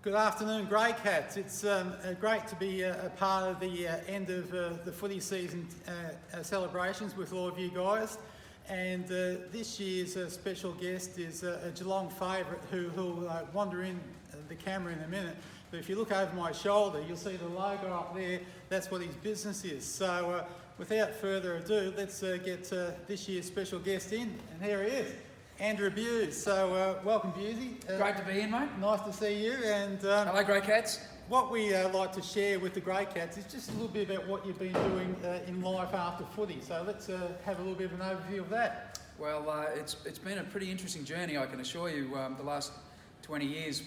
Good afternoon, Grey Cats. It's great to be a part of the end of the footy season celebrations with all of you guys. And this year's special guest is a Geelong favourite who'll wander in the camera in a minute. But if you look over my shoulder, you'll see the logo up there. That's what his business is. So without further ado, let's get this year's special guest in. And here he is. Andrew Bews. So welcome, Bewsy. Great to be in, mate. Nice to see you. And hello, Grey Cats. What we like to share with the Grey Cats is just a little bit about what you've been doing in life after footy. So let's have a little bit of an overview of that. Well, it's been a pretty interesting journey, I can assure you. The last 20 years,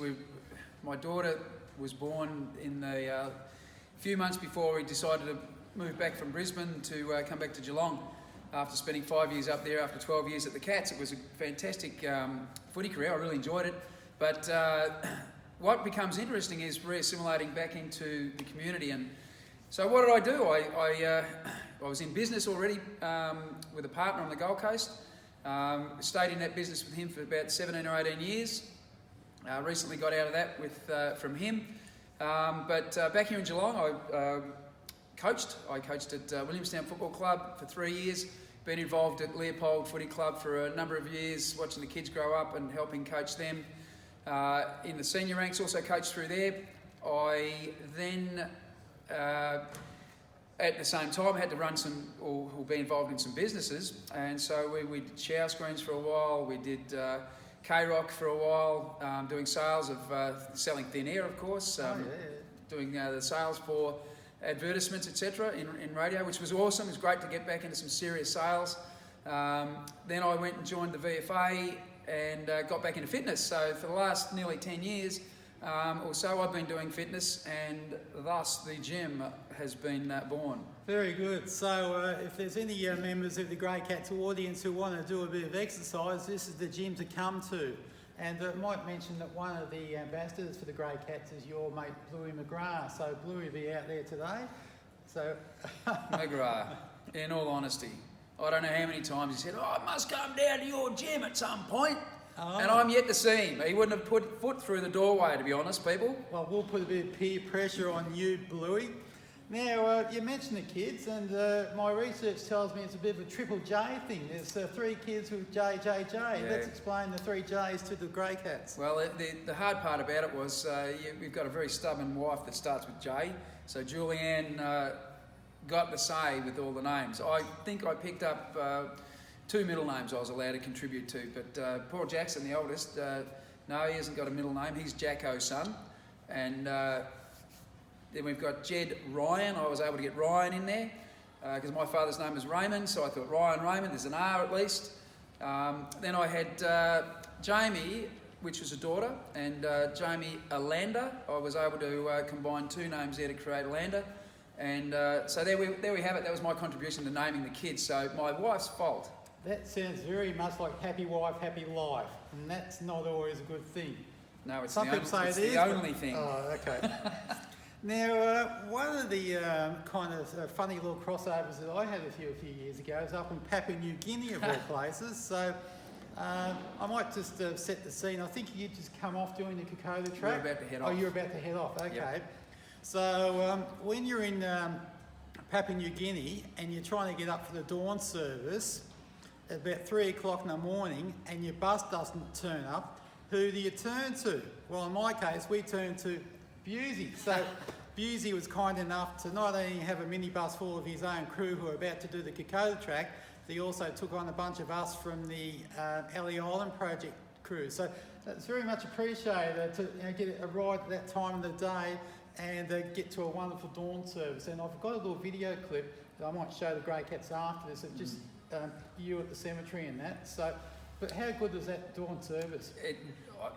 my daughter was born in the few months before we decided to move back from Brisbane to come back to Geelong. After spending 5 years up there, after 12 years at the Cats, it was a fantastic footy career. I really enjoyed it. But what becomes interesting is re-assimilating back into the community. And so what did I do? I was in business already with a partner on the Gold Coast. Stayed in that business with him for about 17 or 18 years. Recently got out of that from him. But back here in Geelong, I coached at Williamstown Football Club for 3 years. Been involved at Leopold Footy Club for a number of years, watching the kids grow up and helping coach them. In the senior ranks, also coached through there. I then, at the same time, had to run or be involved in some businesses. And so we did shower screens for a while. We did K-Rock for a while, doing sales of selling thin air, of course. Doing the sales for advertisements, etc. in radio, which was awesome. It was great to get back into some serious sales. Then I went and joined the VFA and got back into fitness. So for the last nearly 10 years or so, I've been doing fitness, and thus the gym has been born. Very good. So if there's any members of the Grey Cats audience who want to do a bit of exercise, this is the gym to come to. And I might mention that one of the ambassadors for the Grey Cats is your mate Bluey McGrath. So Bluey will be out there today. So McGrath, in all honesty, I don't know how many times he said, I must come down to your gym at some point. Oh. And I'm yet to see him. He wouldn't have put foot through the doorway, to be honest, people. Well, we'll put a bit of peer pressure on you, Bluey. Now, you mentioned the kids, and my research tells me it's a bit of a triple J thing. There's 3 kids with JJJ. Yeah. Let's explain the 3 J's to the Grey Cats. Well, the hard part about it was we've got a very stubborn wife that starts with J. So Julianne got the say with all the names. I think I picked up 2 middle names I was allowed to contribute to. But Paul Jackson, the oldest, no, he hasn't got a middle name. He's Jacko's son. And then we've got Jed Ryan. I was able to get Ryan in there because my father's name was Raymond, so I thought Ryan Raymond, there's an R at least. Then I had Jamie, which was a daughter, and Jamie Alanda. I was able to combine 2 names there to create Alanda. And so there we have it. That was my contribution to naming the kids. So my wife's fault. That sounds very much like happy wife, happy life, and that's not always a good thing. No, it's Some people say it is, the only thing. Oh, okay. Now, one of the kind of funny little crossovers that I had with you a few years ago was up in Papua New Guinea, of all places. So I might just set the scene. I think you'd just come off doing the Kokoda track. We're about to head off. Oh, you're about to head off. Okay. Yep. So when you're in Papua New Guinea and you're trying to get up for the dawn service at about 3 o'clock in the morning and your bus doesn't turn up, who do you turn to? Well, in my case, we turned to Bewsy. So Bewsy was kind enough to not only have a minibus full of his own crew who were about to do the Kokoda track, he also took on a bunch of us from the Ellie Island project crew. So it's very much appreciated to get a ride at that time of the day and get to a wonderful dawn service. And I've got a little video clip that I might show the Grey Cats after this of just you at the cemetery and that. So, but how good was that dawn service?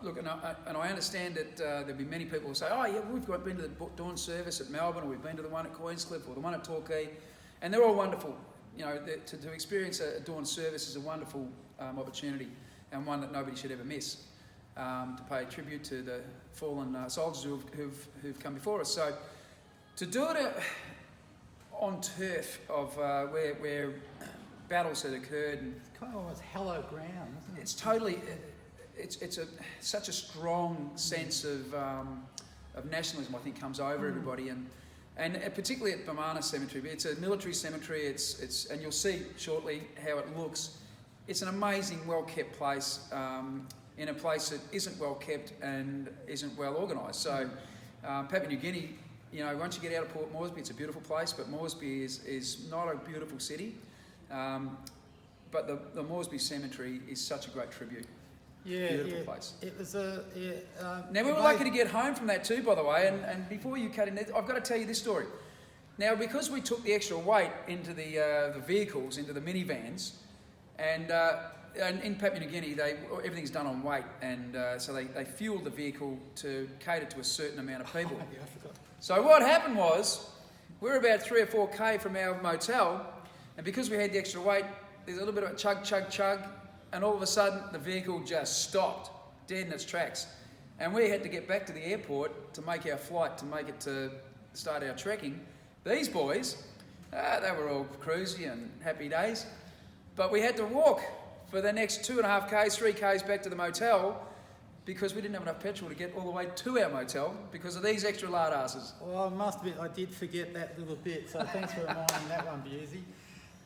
Look, and I understand that there'll be many people who say, oh yeah, we've been to the dawn service at Melbourne, or we've been to the one at Queenscliff, or the one at Torquay, and they're all wonderful. You know, to experience a dawn service is a wonderful opportunity, and one that nobody should ever miss, to pay tribute to the fallen soldiers who've come before us. So to do it on turf of where battles had occurred, and it's kind of almost hallowed ground, isn't it? It's totally. It's such a strong sense of nationalism, I think, comes over everybody, and particularly at Bomana Cemetery. It's a military cemetery. It's and you'll see shortly how it looks. It's an amazing, well-kept place, in a place that isn't well kept and isn't well organised. So Papua New Guinea, you know, once you get out of Port Moresby, it's a beautiful place, but Moresby is not a beautiful city. But the Moresby Cemetery is such a great tribute. Beautiful place. It was now, we were lucky to get home from that too, by the way, and before you cut in, I've got to tell you this story. Now, because we took the extra weight into the vehicles, into the minivans, and in Papua New Guinea, everything's done on weight, and so they fuel the vehicle to cater to a certain amount of people. Yeah, I forgot. So what happened was, we're about 3 or 4K from our motel, and because we had the extra weight, there's a little bit of a chug, chug, chug, and all of a sudden the vehicle just stopped, dead in its tracks. And we had to get back to the airport to make our flight, to start our trekking. These boys, they were all cruisy and happy days, but we had to walk for the next 2.5 Ks, 3 Ks back to the motel, because we didn't have enough petrol to get all the way to our motel because of these extra lard asses. Well, I must admit, I did forget that little bit, so thanks for reminding that one, Bewsy.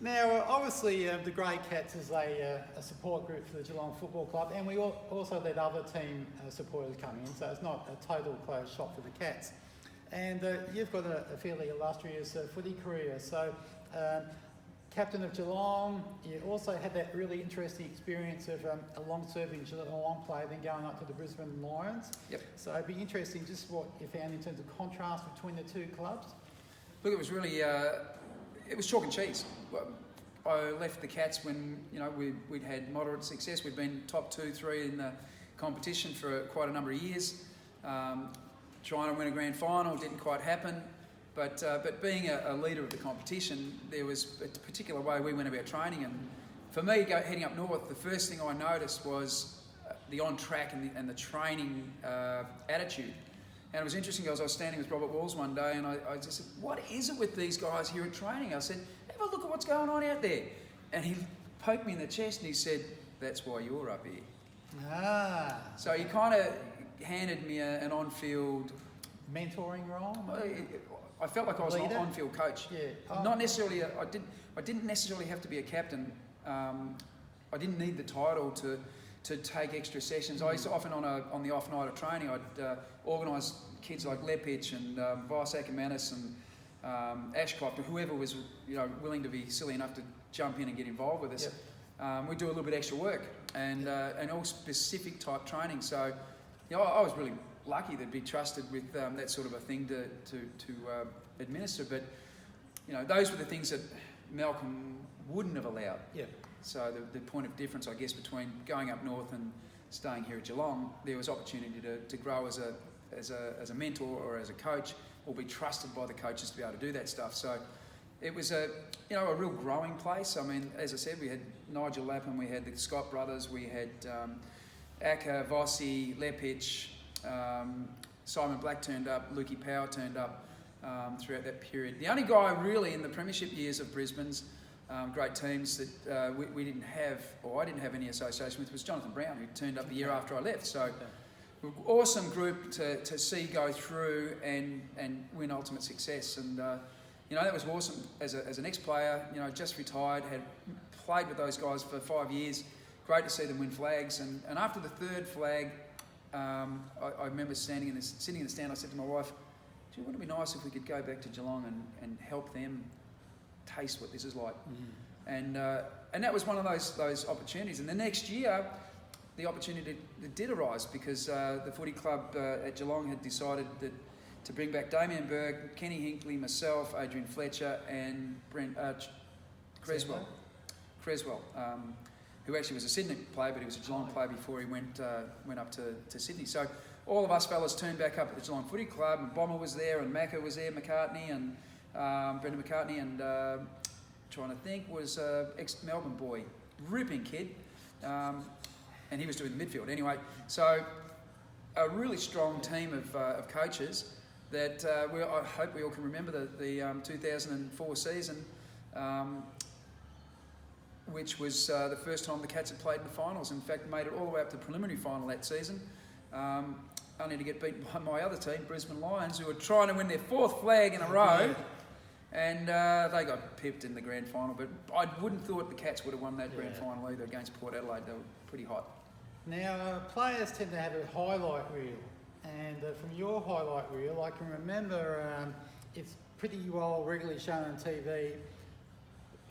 Now, obviously, the Grey Cats is a support group for the Geelong Football Club, and we also let other team supporters come in, so it's not a total closed shop for the Cats. And you've got a fairly illustrious footy career, so captain of Geelong, you also had that really interesting experience of a long-serving Geelong player then going up to the Brisbane Lions. Yep. So it'd be interesting just what you found in terms of contrast between the two clubs. Look, it was really, it was chalk and cheese. I left the Cats when, you know, we'd had moderate success. We'd been top 2, 3 in the competition for quite a number of years. Trying to win a grand final didn't quite happen. But being a leader of the competition, there was a particular way we went about training. And for me, heading up north, the first thing I noticed was the on-track and the training attitude. And it was interesting, I was standing with Robert Walls one day, and I just said, what is it with these guys here at training? I said, have a look at what's going on out there. And he poked me in the chest and he said, that's why you're up here. Ah. So he kind of handed me an on-field... mentoring role? I felt like I was an on-field coach. Yeah. Oh. Not necessarily. I didn't necessarily have to be a captain. I didn't need the title to take extra sessions. I used to often on the off night of training, I'd organise kids like Lepich and Vice Ackermanis and Ashcroft, or whoever was willing to be silly enough to jump in and get involved with us. Yep. We'd do a little bit extra work and all specific type training. So I was really lucky to be trusted with that sort of a thing to administer, but those were the things that Malcolm wouldn't have allowed. Yeah. So the point of difference, I guess, between going up north and staying here at Geelong, there was opportunity to grow as a mentor or as a coach, or be trusted by the coaches to be able to do that stuff. So it was a real growing place. I mean, as I said, we had Nigel Lapham, we had the Scott brothers, we had Acker, Vossi, Lepich. Simon Black turned up, Lukey Power turned up throughout that period. The only guy really in the premiership years of Brisbane's great teams that we didn't have, or I didn't have any association with, was Jonathan Brown, who turned up the year after I left. So awesome group to see go through and win ultimate success. And that was awesome as an ex-player, just retired, had played with those guys for 5 years. Great to see them win flags. And after the third flag, I remember sitting in the stand, I said to my wife, gee, wouldn't it be nice if we could go back to Geelong and help them taste what this is like? Mm-hmm. And that was one of those opportunities. And the next year, the opportunity did arise because the footy club at Geelong had decided to bring back Damien Berg, Kenny Hinkley, myself, Adrian Fletcher and Brent Creswell. Who actually was a Sydney player, but he was a Geelong player before he went up to Sydney. So all of us fellas turned back up at the Geelong Footy Club, and Bomber was there, and Macca was there, McCartney, and Brendan McCartney, and trying to think, was ex-Melbourne boy, ripping kid, and he was doing the midfield. Anyway, so a really strong team of coaches that I hope we all can remember the 2004 season, which was the first time the Cats had played in the finals. In fact, made it all the way up to the preliminary final that season. only to get beaten by my other team, Brisbane Lions, who were trying to win their 4th flag in a row. And they got pipped in the grand final, but I wouldn't thought the Cats would have won that grand final either against Port Adelaide. They were pretty hot. Now, players tend to have a highlight reel, and from your highlight reel, I can remember it's pretty well regularly shown on TV,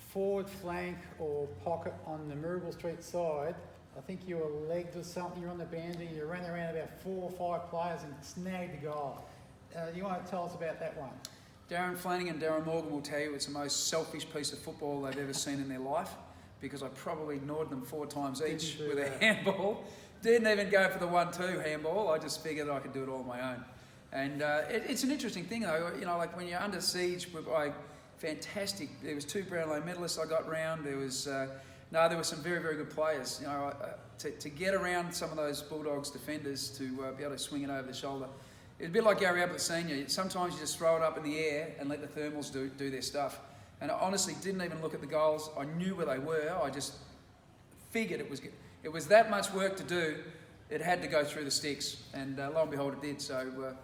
forward flank or pocket on the Maribel Street side. I think you were legged or something, you're on the boundary, you ran around about 4 or 5 players and snagged the goal. You want to tell us about that one? Darren Flanagan and Darren Morgan will tell you it's the most selfish piece of football they've ever seen in their life, because I probably ignored them 4 times each with a handball. Didn't even go for the 1-2 handball. I just figured I could do it all on my own. And it's an interesting thing though, you know, like when you're under siege by fantastic, there was 2 Brownlow medalists I got round, there was, there were some very, very good players. You know, to get around some of those Bulldogs defenders to be able to swing it over the shoulder, it's a bit like Gary Ablett Senior. Sometimes you just throw it up in the air and let the thermals do their stuff. And I honestly didn't even look at the goals. I knew where they were. I just figured it was that much work to do. It had to go through the sticks, and lo and behold, it did. So,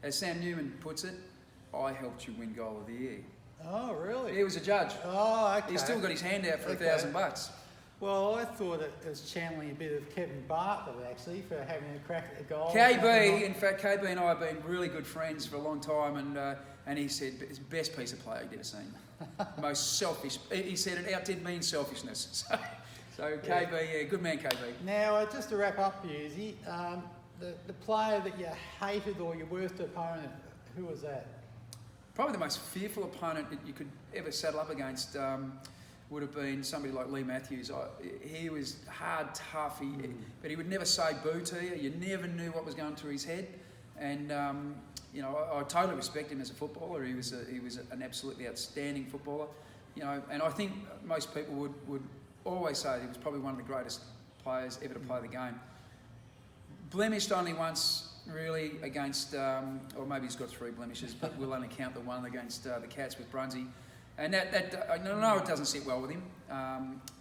as Sam Newman puts it, I helped you win Goal of the Year. Oh, really? He was a judge. Oh, okay. He's still got his hand out for $1,000. Well, I thought it was channeling a bit of Kevin Bartlett, actually, for having a crack at the goal. KB, in fact, KB and I have been really good friends for a long time, and he said it's the best piece of play he'd ever seen. Most selfish. He said it outdid me in selfishness. So KB, good man, KB. Now, just to wrap up, Bewsy, the player that you hated or your worst opponent, who was that? Probably the most fearful opponent that you could ever saddle up against would have been somebody like Lee Matthews. He was hard, tough, but he would never say boo to you. You never knew what was going through his head. And, you know, I totally respect him as a footballer. He was an absolutely outstanding footballer. You know, and I think most people would always say he was probably one of the greatest players ever to play the game. Blemished only once, really, against, or maybe he's got 3 blemishes, but we'll only count the one against the Cats with Brunsey. And that I know it doesn't sit well with him.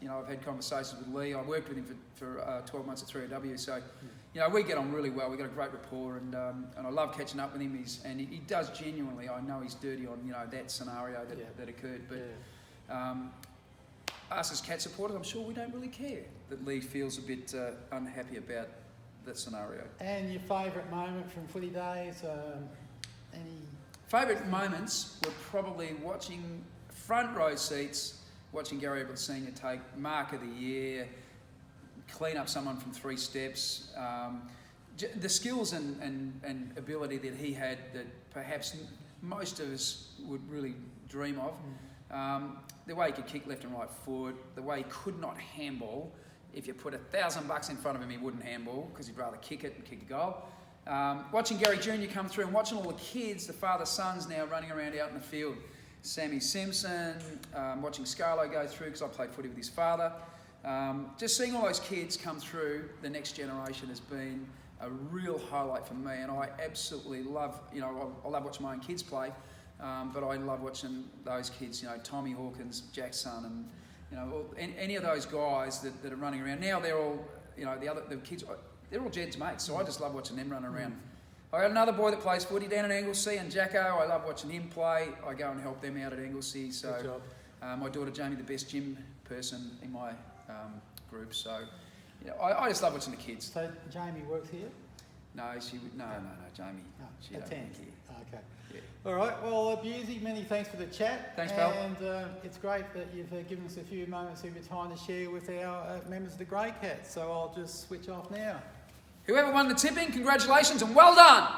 You know, I've had conversations with Lee. I worked with him for 12 months at 3AW, so you know we get on really well. We've got a great rapport, and I love catching up with him. He does genuinely. I know he's dirty on that scenario that occurred, but us as Cat supporters, I'm sure we don't really care that Lee feels a bit unhappy about that scenario. And your favourite moment from footy days? Any favourite moments were probably watching front row seats, watching Gary Ablett Senior take Mark of the Year, clean up someone from 3 steps. The skills and ability that he had that perhaps most of us would really dream of. The way he could kick left and right foot, the way he could not handball. If you put $1,000 in front of him, he wouldn't handball because he'd rather kick it and kick a goal. Watching Gary Jr. come through and watching all the kids, the father-sons now running around out in the field. Sammy Simpson, watching Scarlo go through because I played footy with his father. Just seeing all those kids come through the next generation has been a real highlight for me, and I absolutely love, I love watching my own kids play, but I love watching those kids, Tommy Hawkins, Jack's son, and any of those guys that are running around. Now they're all, the kids, they're all Jed's mates, so I just love watching them run around. I got another boy that plays footy down at Anglesey, and Jacko, I love watching him play. I go and help them out at Anglesey. So, good job. My daughter Jamie, the best gym person in my group. So, I just love watching the kids. So Jamie works here? No, Jamie. No, she don't work here. Okay. Yeah. All right. Well, Bewsy, many thanks for the chat. Thanks, pal. And it's great that you've given us a few moments of your time to share with our members of the Grey Cats. So I'll just switch off now. Whoever won the tipping, congratulations and well done.